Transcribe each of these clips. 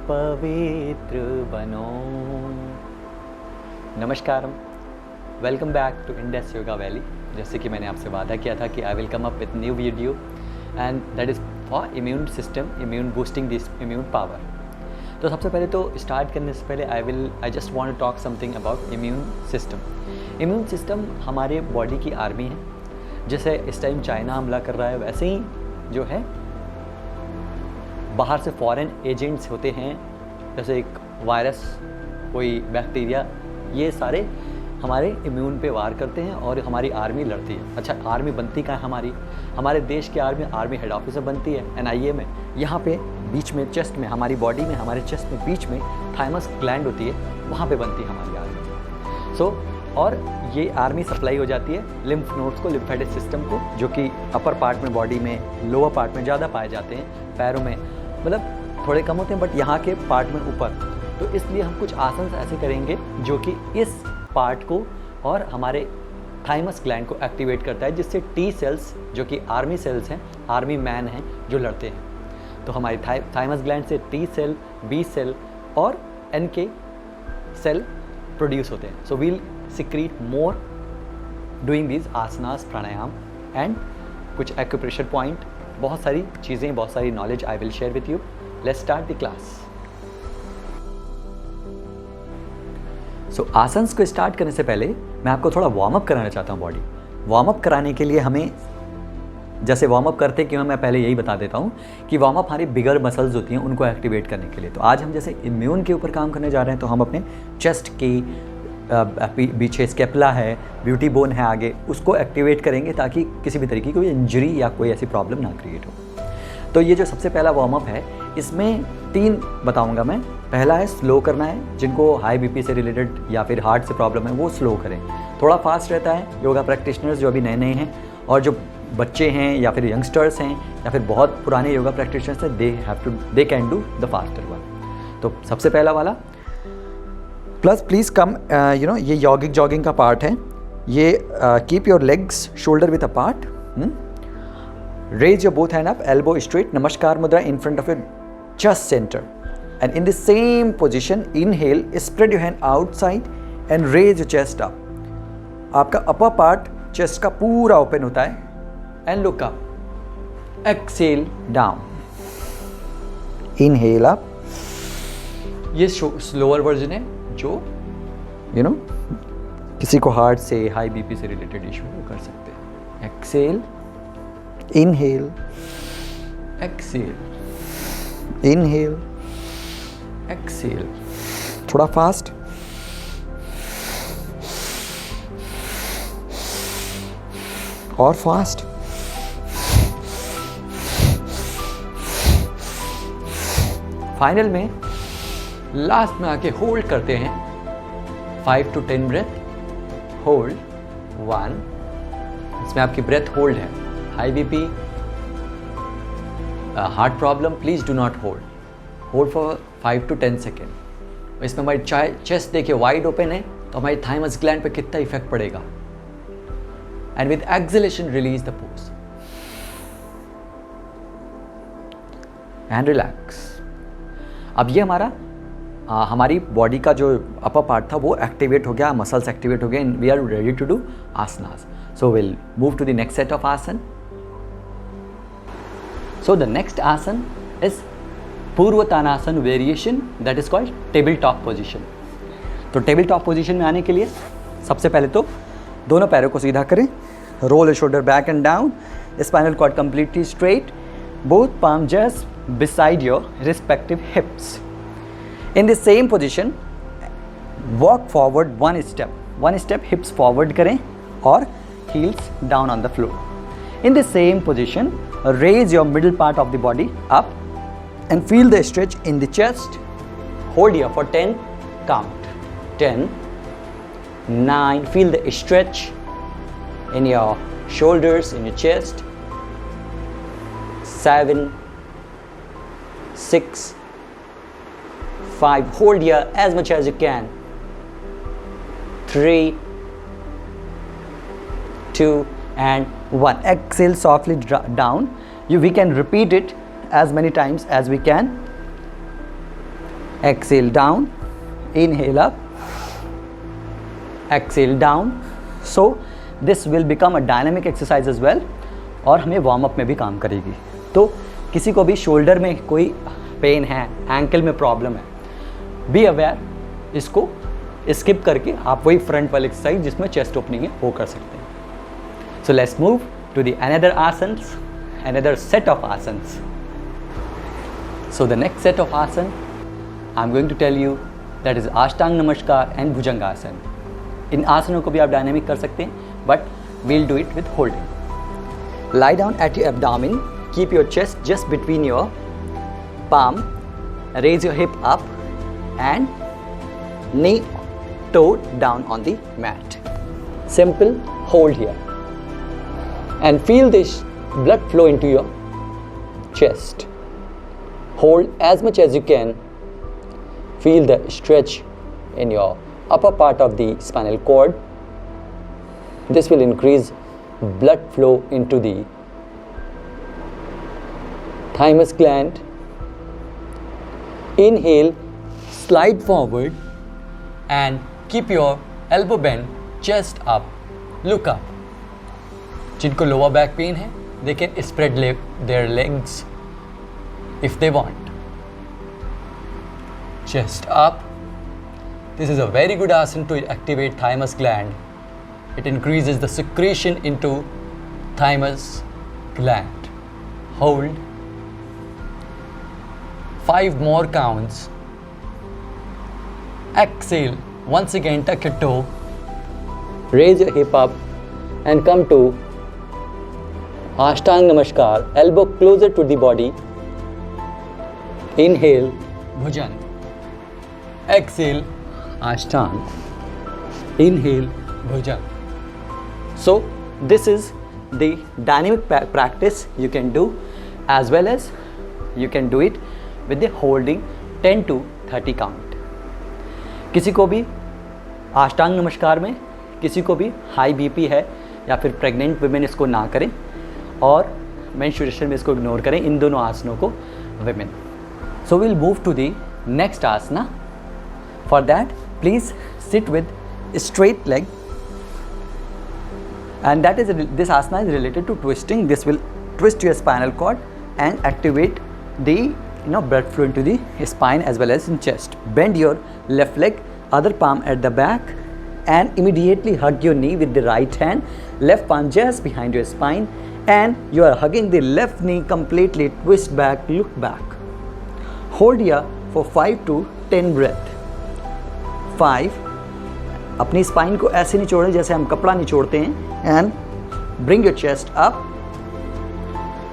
पवित्र बनो। नमस्कारम, welcome back to Indus yoga valley. जैसे कि मैंने आपसे वादा किया था कि I will come up with new video and that is for immune system, immune boosting this immune power. तो सबसे पहले तो स्टार्ट करने से पहले I just want to talk something about immune system. Immune system हमारे बॉडी की army है। जैसे इस टाइम चाइना हमला कर रहा है, वैसे ही जो है बाहर से फॉरेन एजेंट्स होते हैं, जैसे एक वायरस, कोई बैक्टीरिया, ये सारे हमारे इम्यून पे वार करते हैं और हमारी आर्मी लड़ती है। अच्छा, आर्मी बनती कहाँ है हमारे देश की आर्मी हेड ऑफिस में बनती है NIA में। यहाँ पे बीच में चेस्ट में, हमारी बॉडी में, हमारे चेस्ट में बीच में थाइमस ग्लैंड होती है, वहाँ पे बनती है हमारी आर्मी। और ये आर्मी सप्लाई हो जाती है लिम्फ नोड्स को, लिम्फेटिक सिस्टम को, जो कि अपर पार्ट में बॉडी में, लोअर पार्ट में ज़्यादा पाए जाते हैं, पैरों में मतलब थोड़े कम होते हैं, बट यहाँ के पार्ट में ऊपर। तो इसलिए हम कुछ आसन ऐसे करेंगे जो कि इस पार्ट को और हमारे थाइमस ग्लैंड को एक्टिवेट करता है, जिससे T सेल्स, जो कि आर्मी सेल्स हैं, आर्मी मैन हैं, जो लड़ते हैं। तो हमारी थाइमस ग्लैंड से T सेल, B सेल और NK सेल प्रोड्यूस होते हैं। So will secrete more doing these asanas, pranayama and कुछ एक्यूप्रेशर पॉइंट, बहुत सारी चीज़ें, बहुत सारी knowledge I will share with you. Let's start the class. So asanas को स्टार्ट करने से पहले मैं आपको थोड़ा वार्म अप कराना चाहता हूँ बॉडी। वार्म अप कराने के लिए हमें, जैसे वार्म अप करते क्यों, मैं पहले यही बता देता हूँ कि वार्म अप हमारी बिगर मसल्स होती हैं, उनको एक्टिवेट करने के लिए। तो आज हम जैसे इम्यून के ऊपर काम करने जा रहे हैं, तो हम अपने चेस्ट की पीछे स्केपुला है, ब्यूटी बोन है आगे, उसको एक्टिवेट करेंगे ताकि किसी भी तरीके की कोई इंजरी या कोई ऐसी प्रॉब्लम ना क्रिएट हो। तो ये जो सबसे पहला वार्म अप है, इसमें 3 बताऊंगा मैं। पहला है स्लो करना है, जिनको हाई BP से रिलेटेड या फिर हार्ट से प्रॉब्लम है वो स्लो करें। थोड़ा फास्ट रहता है। योगा प्रैक्टिशनर्स जो अभी नए नए हैं और जो बच्चे हैं या फिर यंगस्टर्स हैं या फिर बहुत पुराने योगा प्रैक्टिशनर्स हैं, they can do the faster one. तो सबसे पहला वाला प्लस प्लीज़ कम, ये जॉगिंग का पार्ट है। ये keep your legs shoulder with apart, raise your both hand up, elbow straight, namaskar mudra in front of your chest centre, and in the same position inhale, spread your hand outside and raise your chest up. आपका upper part chest का पूरा open होता है, and look up, exhale down, inhale up. ये slower version है, जो किसी को हार्ट से, हाई BP से रिलेटेड इशू कर सकते हैं। Exhale, inhale, exhale, inhale, exhale. थोड़ा फास्ट, और फास्ट, फाइनल में लास्ट में आके होल्ड करते हैं 5 to 10 ब्रेथ। होल्ड 1, इसमें आपकी ब्रेथ होल्ड है। High BP, heart problem, please do not hold for 5 to 10 second. इसमें हमारी चेस्ट देखिए वाइड ओपन है, तो हमारी थाइमस ग्लैंड पे कितना इफेक्ट पड़ेगा। And with exhalation release the pose and relax. अब ये हमारी बॉडी का जो अपर पार्ट था वो एक्टिवेट हो गया, मसल्स एक्टिवेट हो गए, and we are ready to do asanas. So will move to the next set of asana. So the next asana is Purvatanasana variation, that is called table top position. तो table top position में आने के लिए सबसे पहले तो दोनों पैरों को सीधा करें, roll shoulder back and down, spinal cord completely straight, both palm just beside your respective hips. In the same position, walk forward one step hips forward करें और heels down on the floor. In the same position, raise your middle part of the body up and feel the stretch in the chest. Hold here for 10 count. 10, 9, feel the stretch in your shoulders, in your chest. 7, 6, 5, hold here as much as you can. 3, 2 and 1. Exhale softly down. We can repeat it as many times as we can. exhale down, inhale up, exhale down. So this will become a dynamic exercise as well और हमें warm up में भी काम करेगी. तो किसी को भी शोल्डर में कोई पेन है, एंकल में प्रॉब्लम है, बी अवेयर, इसको स्किप करके आप वही फ्रंट वाली एक्सरसाइज जिसमें चेस्ट ओपनिंग है वो कर सकते हैं. So let's move to the another asanas, another set of asanas. So the next set of asana I am going to tell you that is Ashtanga Namaskar and भुजंगासन. इन आसनों को भी आप डायनेमिक कर सकते हैं, but we'll do it with holding. lie down at your abdomen, keep your chest just between your palm, raise your hip up and knee toe down on the mat. Simple, hold here and feel this blood flow into your chest. Hold as much as you can. Feel the stretch in your upper part of the spinal cord. This will increase blood flow into the thymus gland. Inhale, slide forward and keep your elbow bent, chest up, look up. जिनको lower back pain है, they can spread their legs if they want. Chest up. This is a very good asana to activate thymus gland. It increases the secretion into thymus gland. Hold. 5 more counts. Exhale. Once again, tuck your toe. Raise your hip up and come to Ashtanga Namaskar. Elbow closer to the body. Inhale, Bhujan. Exhale, Ashtanga. Inhale, Bhujan. So this is the dynamic practice you can do, as well as you can do it with the holding 10 to 30 count. किसी को भी अष्टांग नमस्कार में, किसी को भी high BP है या फिर प्रेग्नेंट वुमेन इसको ना करें और मेंस्ट्रुएशन में इसको इग्नोर करें, इन दोनों आसनों को women. So will move to the next asana. For that please sit with straight leg, and that is this asana is related to twisting. This will twist your spinal cord and activate the blood flow into the spine as well as in chest. Bend your left leg, other palm at the back, and immediately hug your knee with the right hand, left palm just behind your spine, and you are hugging the left knee completely. Twist back, look back. Hold here for 5 to 10 breath. 5. अपनी spine को ऐसे निचोड़ें जैसे हम कपड़ा निचोड़ते हैं, and bring your chest up.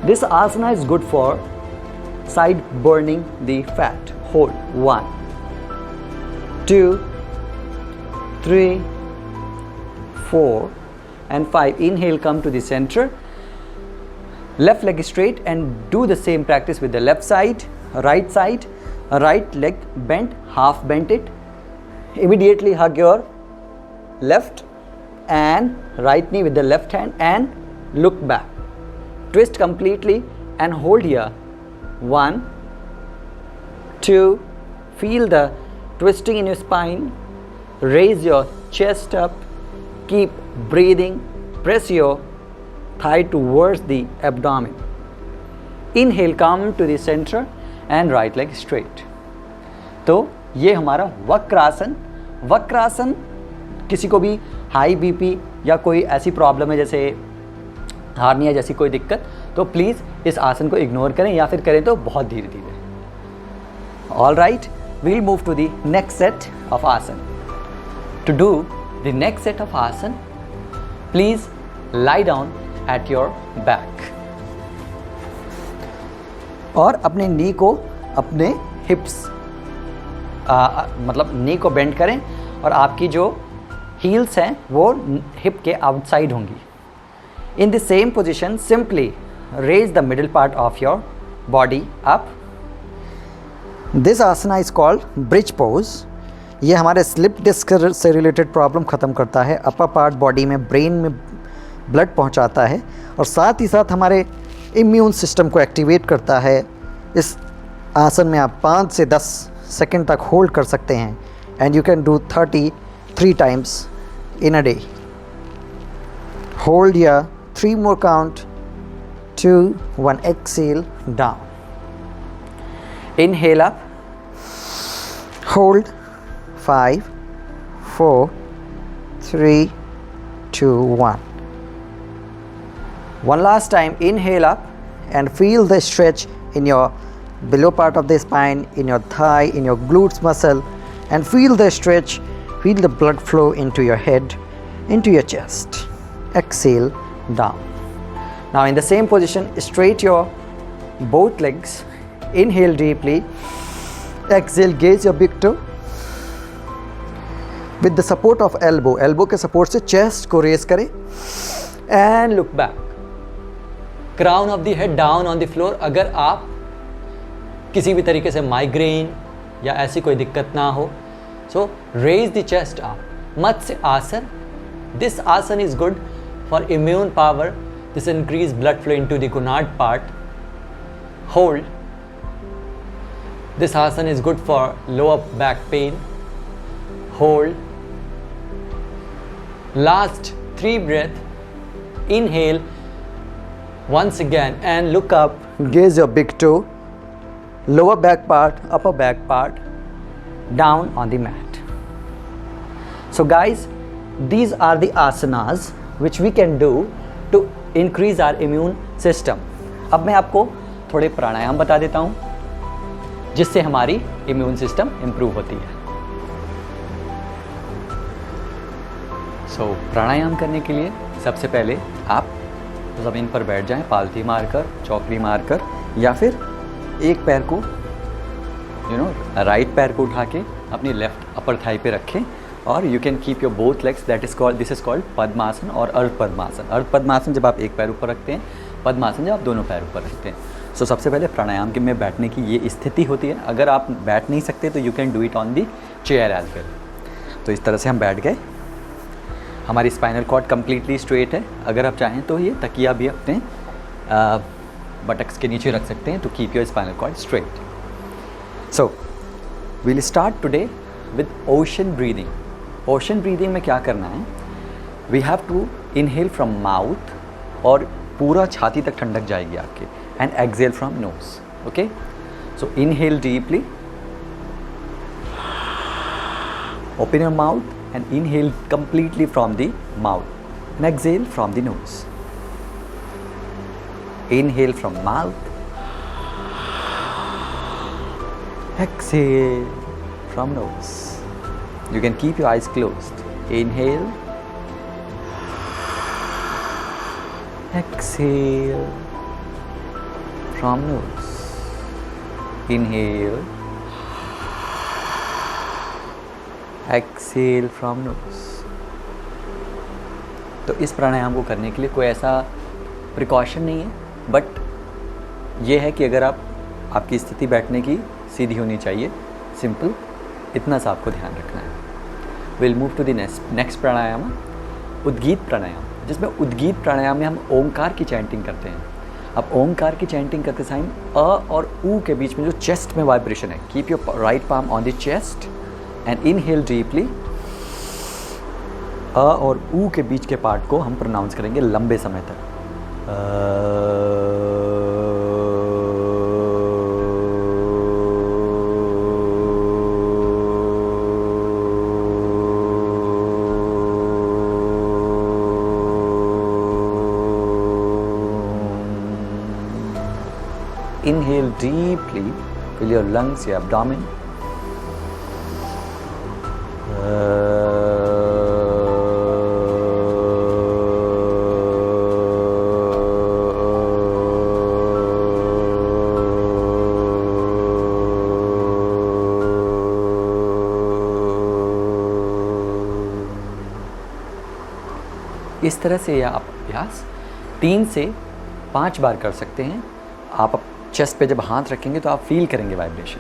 This asana is good for side burning the fat. Hold 1 2 3 4 and 5. Inhale, come to the center. Left leg straight and do the same practice with the left side. Right leg bent, half bent it. Immediately hug your left and right knee with the left hand and look back. Twist completely and hold here. 1 2. Feel the twisting in your spine. Raise your chest up. Keep breathing. Press your thigh towards the abdomen. Inhale, come to the center and right leg straight. तो ये हमारा वक्रासन. वक्रासन किसी को भी high BP या कोई ऐसी problem है जैसे हार्निया जैसी कोई दिक्कत, तो प्लीज़ इस आसन को इग्नोर करें, या फिर करें तो बहुत धीरे धीरे. All right, we'll move to the next set of asana. To do the next set of asana, please lie down at your back और अपने नी को अपने हिप्स मतलब नी को बेंड करें और आपकी जो हील्स हैं वो हिप के आउटसाइड होंगी. In the same position simply raise the middle part of your body up. This asana is called bridge pose. ये हमारे स्लिप डिस्क से रिलेटेड प्रॉब्लम ख़त्म करता है. अपर पार्ट बॉडी में, ब्रेन में ब्लड पहुंचाता है और साथ ही साथ हमारे इम्यून सिस्टम को एक्टिवेट करता है. इस आसन में आप 5 से 10 सेकेंड तक होल्ड कर सकते हैं and you can do 33 times in a day. Hold here, 3 more count, 2, 1, exhale, down. Inhale up, hold, 5, 4, 3, 2, 1. One last time, inhale up and feel the stretch in your below part of the spine, in your thigh, in your glutes muscle, and feel the stretch, feel the blood flow into your head, into your chest. Exhale, down. Now in the same position, straight your both legs. Inhale deeply. Exhale, gaze your big toe. With the support of elbow, elbow के support से chest को raise करें and look back. Crown of the head down on the floor. अगर आप किसी भी तरीके से माइग्रेन या ऐसी कोई दिक्कत ना हो, so raise the chest up. मत्स्य आसन. This आसन is good for immune power. This increase blood flow into the gonad part. Hold. This asana is good for lower back pain. Hold. Last 3 breath. Inhale once again and look up. Gaze your big toe, lower back part, upper back part, down on the mat. So guys, these are the asanas which we can do to increase our immune system. अब मैं आपको थोड़े प्राणायाम बता देता हूँ जिससे हमारी immune system improve होती है. सो प्राणायाम करने के लिए सबसे पहले आप ज़मीन पर बैठ जाएं, पालथी मारकर, चौकड़ी मारकर, या फिर एक पैर को राइट पैर को उठा के अपनी लेफ्ट अपर थाई पे रखें और you can keep your both legs. This is called Padmasana और अर्ध पद्मासन. अर्ध पद्मासन जब आप एक पैर ऊपर रखते हैं, पद्मासन जब आप दोनों पैर ऊपर रखते हैं. सो सबसे पहले प्राणायाम के में बैठने की ये स्थिति होती है. अगर आप बैठ नहीं सकते तो you can do it on the chair as well. तो इस तरह से हम बैठ गए. हमारी स्पाइनल कॉर्ड कम्प्लीटली स्ट्रेट है. अगर आप चाहें तो ये तकिया भी अपने बटक्स के नीचे रख सकते हैं to keep your spinal cord straight. So we'll start today with ocean breathing. Ocean breathing में क्या करना है, we have to inhale from mouth और पूरा छाती तक ठंडक जाएगी आपके, and exhale from nose. Okay, so inhale deeply, open your mouth and inhale completely from the mouth and exhale from the nose. Inhale from mouth, exhale from nose. You can keep your eyes closed. Inhale, exhale from nose. Inhale, exhale from nose. तो इस प्राणायाम को करने के लिए कोई ऐसा precaution नहीं है, बट ये है कि अगर आपकी स्थिति बैठने की सीधी होनी चाहिए, सिंपल, इतना सा आपको ध्यान रखना है. Will move to the next pranayama, Udgeeth pranayama, जिसमें उद्गीत प्राणायाम में हम ओंकार की चैंटिंग करते हैं. अब ओंकार की चैंटिंग करते टाइम अ और ऊ के बीच में जो चेस्ट में वाइब्रेशन है, keep your right palm on the chest and inhale deeply. अ और ऊ के बीच के पार्ट को हम प्रोनाउंस करेंगे लंबे समय तक. Inhale deeply, fill your lungs, your abdomen. इस तरह से यह आप अभ्यास 3 से 5 बार कर सकते हैं. आप चेस्ट पे जब हाथ रखेंगे तो आप फील करेंगे वाइब्रेशन.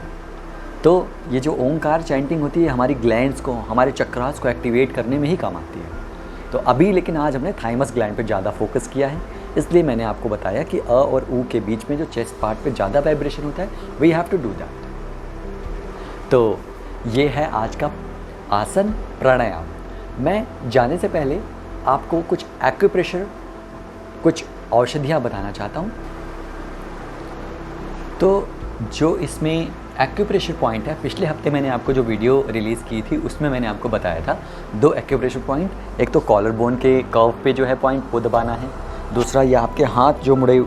तो ये जो ओंकार चैंटिंग होती है हमारी ग्लैंड्स को, हमारे चक्रास को एक्टिवेट करने में ही काम आती है. तो अभी लेकिन आज हमने थाइमस ग्लैंड पे ज़्यादा फोकस किया है, इसलिए मैंने आपको बताया कि अ और ऊ के बीच में जो चेस्ट पार्ट पे ज़्यादा वाइब्रेशन होता है, we have to do that. तो ये है आज का आसन प्राणायाम। मैं जाने से पहले आपको कुछ एक्यूप्रेशर, कुछ औषधियाँ बताना चाहता हूँ। तो जो इसमें एक्यूप्रेशर पॉइंट है, पिछले हफ्ते मैंने आपको जो वीडियो रिलीज़ की थी उसमें मैंने आपको बताया था 2 एक्यूप्रेशर पॉइंट। एक तो कॉलर बोन के कर्व पे जो है पॉइंट वो दबाना है, दूसरा ये आपके हाथ जो मुड़े,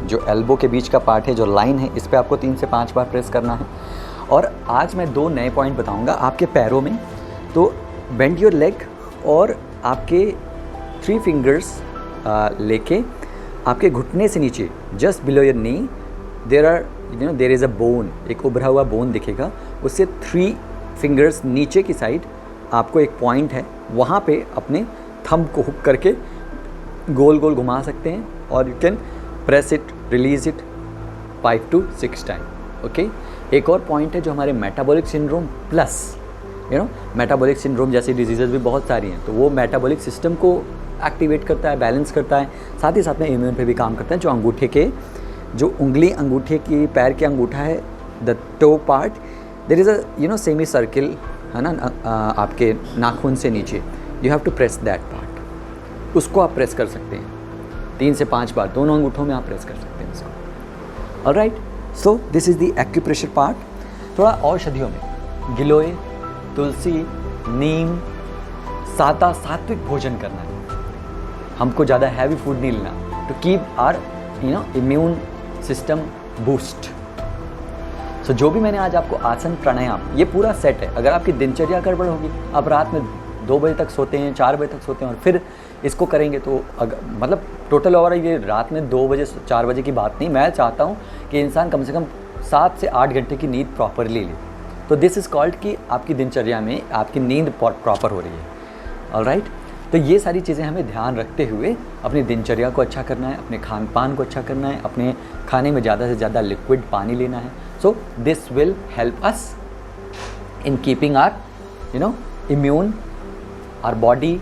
जो एल्बो के बीच का पार्ट है, जो लाइन है, इस पर आपको 3 से 5 बार प्रेस करना है। और आज मैं 2 नए पॉइंट बताऊंगा आपके पैरों में। तो बेंड योर लेग और आपके 3 फिंगर्स लेके आपके घुटने से नीचे, just below your knee, there is a bone, एक उभरा हुआ बोन दिखेगा, उससे 3 फिंगर्स नीचे की साइड आपको एक पॉइंट है, वहाँ पे अपने थंब को हुक करके गोल गोल घुमा सकते हैं और you can press it, release it 5 to 6 time. Okay, एक और पॉइंट है जो हमारे metabolic syndrome plus metabolic syndrome जैसी डिजीज़ेस भी बहुत सारी हैं, तो वो मेटाबॉलिक सिस्टम को एक्टिवेट करता है, बैलेंस करता है, साथ ही साथ में इम्यून पे भी काम करता है। जो अंगूठे के, जो उंगली अंगूठे की, पैर के अंगूठा है, the toe part, there is a semi circle है ना, आपके नाखून से नीचे, you have to press that part, उसको आप प्रेस कर सकते हैं 3 से 5 बार, दोनों अंगूठों में आप प्रेस कर सकते हैं उसको। Alright, so this is the acupressure part. थोड़ा औषधियों में गिलोय, तुलसी, नीम, सात्विक भोजन करना है, हमको ज़्यादा हैवी फूड नहीं लेना, to keep our immune system boost. So जो भी मैंने आज आपको आसन प्राणायाम, ये पूरा सेट है। अगर आपकी दिनचर्या गड़बड़ होगी, आप रात में 2 बजे तक सोते हैं, 4 बजे तक सोते हैं और फिर इसको करेंगे, तो मतलब टोटल ओवरऑल ये रात में 2 बजे 4 बजे की बात नहीं। मैं चाहता हूँ कि इंसान कम से कम 7 से 8 घंटे की नींद प्रॉपरली ले। तो दिस इज़ कॉल्ड कि आपकी दिनचर्या में आपकी नींद प्रॉपर हो रही है। ऑलराइट, तो ये सारी चीज़ें हमें ध्यान रखते हुए अपनी दिनचर्या को अच्छा करना है, अपने खान पान को अच्छा करना है, अपने खाने में ज़्यादा से ज़्यादा लिक्विड पानी लेना है। So this will help us in keeping are immune, our body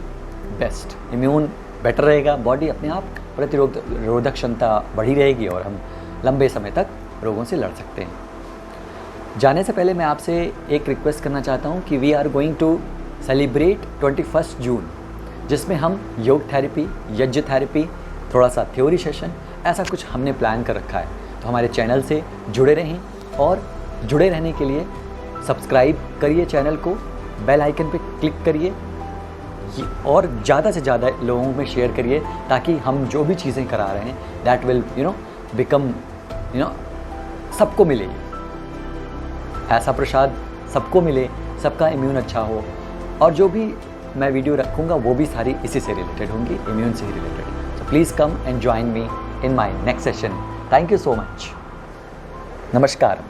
best. Immune better रहेगा, बॉडी अपने आप प्रतिरोधक क्षमता बढ़ी रहेगी और हम लंबे समय तक रोगों से लड़ सकते हैं। जाने से पहले मैं आपसे एक रिक्वेस्ट करना चाहता हूँ कि we are going to celebrate 21 June, जिसमें हम योग थेरेपी, यज्ञ थेरेपी, थोड़ा सा थ्योरी सेशन, ऐसा कुछ हमने प्लान कर रखा है। तो हमारे चैनल से जुड़े रहें और जुड़े रहने के लिए सब्सक्राइब करिए चैनल को, बेल आइकन पे क्लिक करिए और ज़्यादा से ज़्यादा लोगों में शेयर करिए, ताकि हम जो भी चीज़ें करा रहे हैं दैट विल बिकम सबको मिले, ऐसा प्रसाद सबको मिले, सबका इम्यून अच्छा हो। और जो भी मैं वीडियो रखूँगा वो भी सारी इसी से रिलेटेड होंगी, इम्यून से ही related. So please come and join me in my next session. Thank you so much. नमस्कार।